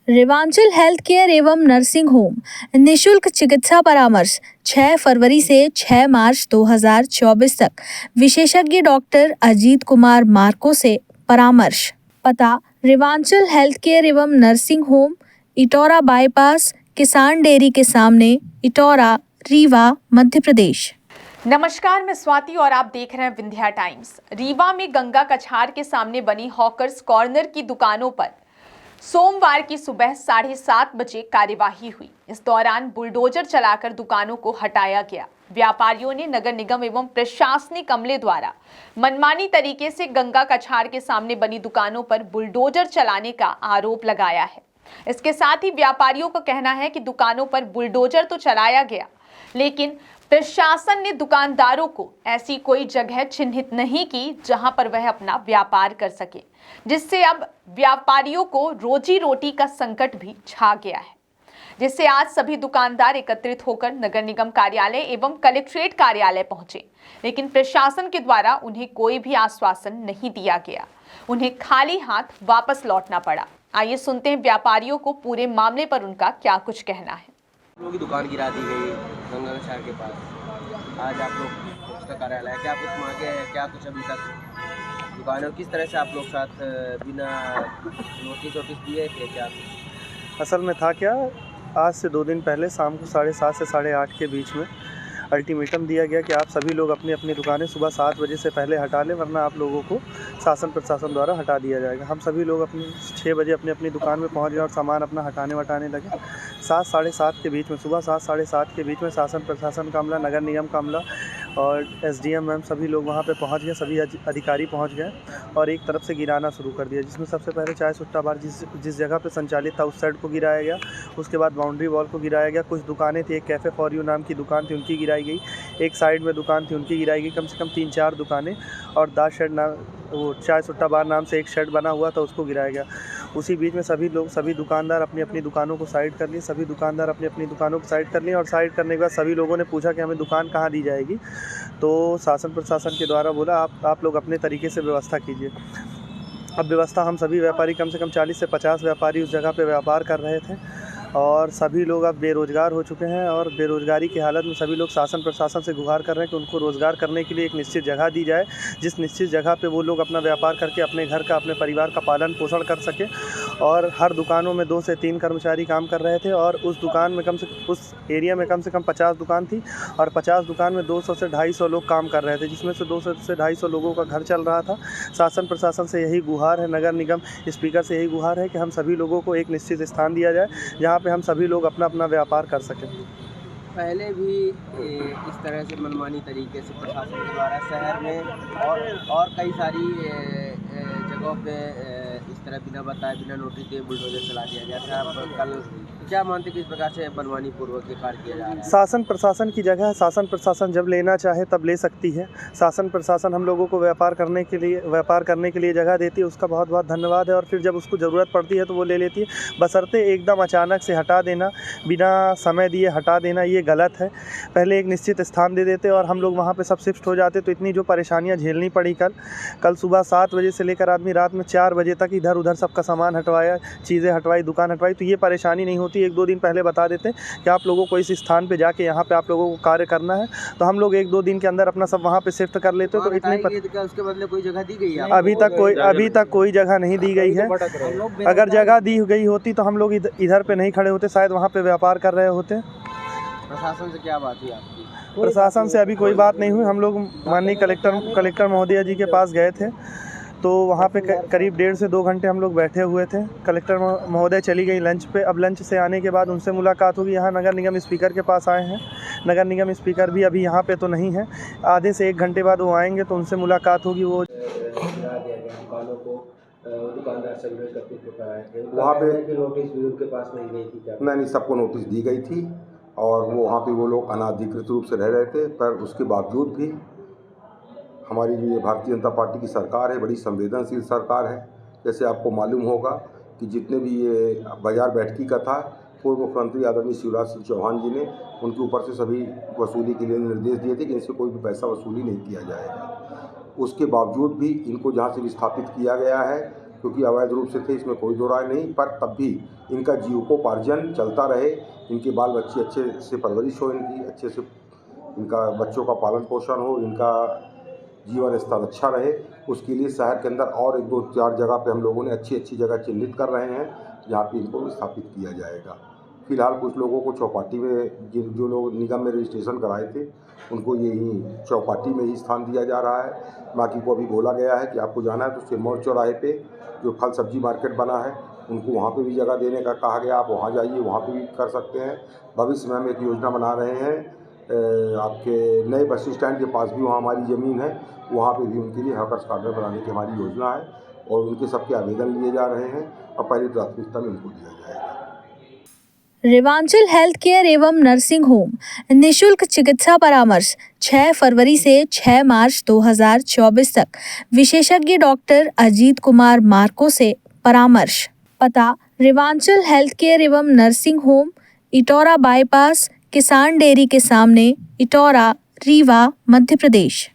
Rewanchal health care एवं nursing home निशुल्क चिकित्सा परामर्श 6 फरवरी से 6 मार्च 2024 तक विशेषज्ञ डॉक्टर अजीत कुमार मार्को से परामर्श। पता रेवांचल हेल्थ केयर एवं नर्सिंग होम, इटौरा बाईपास, किसान डेयरी के सामने, इटौरा, रीवा, मध्य प्रदेश। नमस्कार, मैं स्वाति और आप देख रहे हैं विंध्या टाइम्स। रीवा में गंगा कछार के सामने बनी हॉकर्स कॉर्नर की दुकानों पर सोमवार की सुबह 7:30 बजे कार्यवाही हुई। इस दौरान बुलडोजर चलाकर दुकानों को हटाया गया। व्यापारियों ने नगर निगम एवं प्रशासनिक अमले द्वारा मनमानी तरीके से गंगा कछार के सामने बनी दुकानों पर बुलडोजर चलाने का आरोप लगाया है। इसके साथ ही व्यापारियों का कहना है कि दुकानों पर बुलडोजर तो चलाया गया, लेकिन प्रशासन ने दुकानदारों को ऐसी कोई जगह चिन्हित नहीं की जहां पर वह अपना व्यापार कर सके, जिससे अब व्यापारियों को रोजी रोटी का संकट भी छा गया है। जिससे आज सभी दुकानदार एकत्रित होकर नगर निगम कार्यालय एवं कलेक्ट्रेट कार्यालय पहुंचे, लेकिन प्रशासन के द्वारा उन्हें कोई भी आश्वासन नहीं दिया गया। उन्हें खाली हाथ वापस लौटना पड़ा। आइए सुनते हैं व्यापारियों को पूरे मामले पर उनका क्या कुछ कहना है। लोगों की दुकान गिरा दी गई गंगा कछार के पास। आज आप लोग उसका कार्यालय है, क्या कुछ मांगे हैं, क्या कुछ अभी तक दुकानों किस तरह से आप लोग साथ बिना नोटिस दिए थे? क्या असल में था क्या, आज से 2 दिन पहले शाम को 7:30 से 8:30 के बीच में अल्टीमेटम दिया गया कि आप सभी लोग अपनी अपनी दुकानें सुबह 7 बजे से पहले हटा लें, वरना आप लोगों को शासन प्रशासन द्वारा हटा दिया जाएगा। हम सभी लोग अपनी 6 बजे अपनी अपनी दुकान में पहुंच गए और सामान अपना हटाने वटाने लगे। 7 साढ़े 7 के बीच में, सुबह 7 साढ़े 7 के बीच में शासन प्रशासन का अमला, नगर निगम का अमला और SDM मैम सभी लोग वहाँ पे पहुँच गए। सभी अधिकारी पहुँच गए और एक तरफ से गिराना शुरू कर दिया, जिसमें सबसे पहले चाय सुट्टा बार जिस जगह पे संचालित था उस साइड को गिराया गया। उसके बाद बाउंड्री वॉल को गिराया गया। कुछ दुकानें थी, एक कैफ़े फॉर यू नाम की दुकान थी, उनकी गिराई गई। एक साइड में दुकान थी, उनकी गिराई गई। कम से कम 3-4 दुकानें और दास शेड नाम, वो चाय सुट्टा बार नाम से एक शेड बना हुआ था, उसको गिराया गया। उसी बीच में सभी दुकानदार अपनी अपनी दुकानों को साइड कर लिए। सभी दुकानदार अपनी अपनी दुकानों को साइड कर लिए और साइड करने के बाद सभी लोगों ने पूछा कि हमें दुकान कहाँ दी जाएगी। तो शासन प्रशासन के द्वारा बोला आप लोग अपने तरीके से व्यवस्था कीजिए। अब व्यवस्था हम सभी व्यापारी, कम से कम 40 से 50 व्यापारी उस जगह पे व्यापार कर रहे थे और सभी लोग अब बेरोज़गार हो चुके हैं और बेरोज़गारी की हालत में सभी लोग शासन प्रशासन से गुहार कर रहे हैं कि उनको रोज़गार करने के लिए एक निश्चित जगह दी जाए, जिस निश्चित जगह पे वो लोग अपना व्यापार करके अपने घर का, अपने परिवार का पालन पोषण कर सकें। और हर दुकानों में 2 से 3 कर्मचारी काम कर रहे थे और उस दुकान में उस एरिया में कम से कम 50 दुकान थी और 50 दुकान में 200 से 250 लोग काम कर रहे थे, जिसमें से 200 से 250 लोगों का घर चल रहा था। शासन प्रशासन से यही गुहार है, नगर निगम स्पीकर से यही गुहार है कि हम सभी लोगों को एक निश्चित स्थान दिया जाए जहाँ पे हम सभी लोग अपना अपना व्यापार कर सकें। पहले भी इस तरह से मनमानी तरीके से प्रशासन के द्वारा शहर में और कई सारी जगहों पे इस तरह बिना बताए, बिना नोटिस दिए बुलडोजर चला दिया गया था। अब कल क्या मानते कि इस प्रकार से मनमानी पूर्वक ये कार्य किया जा रहा है? शासन प्रशासन की जगह है। शासन प्रशासन जब लेना चाहे तब ले सकती है। शासन प्रशासन हम लोगों को व्यापार करने के लिए जगह देती है, उसका बहुत बहुत धन्यवाद है। और फिर जब उसको ज़रूरत पड़ती है तो वो ले लेती है। बशर्ते एकदम अचानक से हटा देना, बिना समय दिए हटा देना, ये गलत है। पहले एक निश्चित स्थान दे देते और हम लोग वहाँ पे सब शिफ्ट हो जाते तो इतनी जो परेशानियाँ झेलनी पड़ी कल सुबह 7 बजे से लेकर आदमी रात में 4 बजे तक इधर उधर सबका सामान हटवाया, चीज़ें हटवाई, दुकान हटवाई, तो ये परेशानी नहीं होती। 1-2 दिन पहले बता देते कि आप लोगों को इस स्थान पे जाके यहाँ पे आप लोगों को कार्य करना है, तो हम लोग 1-2 दिन के अंदर अपना सब वहाँ पे शिफ्ट कर लेते। तो उसके बदले कोई जगह दी गई है? अभी तक कोई जगह नहीं दी गई है। अगर जगह दी गई होती तो हम लोग इधर पे नहीं खड़े होते, शायद वहाँ पे व्यापार कर रहे होते। प्रशासन से क्या बात हुई आपकी? प्रशासन से अभी कोई बात नहीं हुई। हम लोग माननीय कलेक्टर महोदय जी के पास गए थे, तो वहाँ पे करीब 1.5 से 2 घंटे हम लोग बैठे हुए थे। कलेक्टर महोदय चली गई लंच पे। अब लंच से आने के बाद उनसे मुलाकात होगी। यहाँ नगर निगम स्पीकर के पास आए हैं। नगर निगम स्पीकर भी अभी यहाँ पे तो नहीं है, आधे से 1 घंटे बाद वो आएंगे तो उनसे मुलाकात होगी। वो दुकानों को दुकानदार से वहाँ पे नोटिस भी उनके पास नहीं गई थी क्या? नहीं, सबको नोटिस दी गई थी और वहाँ पे वो लोग अनाधिकृत रूप से रह रहे थे, पर उसके बावजूद भी हमारी जो ये भारतीय जनता पार्टी की सरकार है, बड़ी संवेदनशील सरकार है। जैसे आपको मालूम होगा कि जितने भी ये बाजार बैठकी का था, पूर्व मुख्यमंत्री आदरणीय शिवराज सिंह चौहान जी ने उनके ऊपर से सभी वसूली के लिए निर्देश दिए थे कि इनसे कोई भी पैसा वसूली नहीं किया जाएगा। उसके बावजूद भी इनको जहाँ से विस्थापित किया गया है, क्योंकि अवैध रूप से थे, इसमें कोई दो राय नहीं, पर तब भी इनका जीविकोपार्जन चलता रहे, इनके बाल बच्चे अच्छे से परवरिश हो, इनकी अच्छे से इनका बच्चों का पालन पोषण हो, इनका जीवन स्तर अच्छा रहे, उसके लिए शहर के अंदर और 1-2-4 जगह पे हम लोगों ने अच्छी जगह चिन्हित कर रहे हैं, जहाँ पे इनको स्थापित किया जाएगा। फिलहाल कुछ लोगों को चौपाटी में जो लोग निगम में रजिस्ट्रेशन कराए थे, उनको यही चौपाटी में ही स्थान दिया जा रहा है। बाकी को अभी बोला गया है कि आपको जाना है तो सिरमौर चौराहे पे जो फल सब्जी मार्केट बना है, उनको वहाँ पे भी जगह देने का कहा गया, आप वहाँ जाइए, वहाँ पे भी कर सकते हैं। भविष्य में हम एक योजना बना रहे हैं, आपके नए बस स्टैंड के पास भी वहाँ हमारी ज़मीन है, वहाँ पे भी उनके लिए हॉकर्स कॉर्नर बनाने की हमारी योजना है और उनके सबके आवेदन लिए जा रहे हैं और पहली प्राथमिकता में उनको दिया जाएगा। रेवांचल हेल्थ केयर एवं नर्सिंग होम निशुल्क चिकित्सा परामर्श 6 फरवरी से 6 मार्च 2024 तक विशेषज्ञ डॉक्टर अजीत कुमार मार्को से परामर्श। पता रेवांचल हेल्थ केयर एवं नर्सिंग होम, इटौरा बाईपास, किसान डेयरी के सामने, इटौरा, रीवा, मध्य प्रदेश।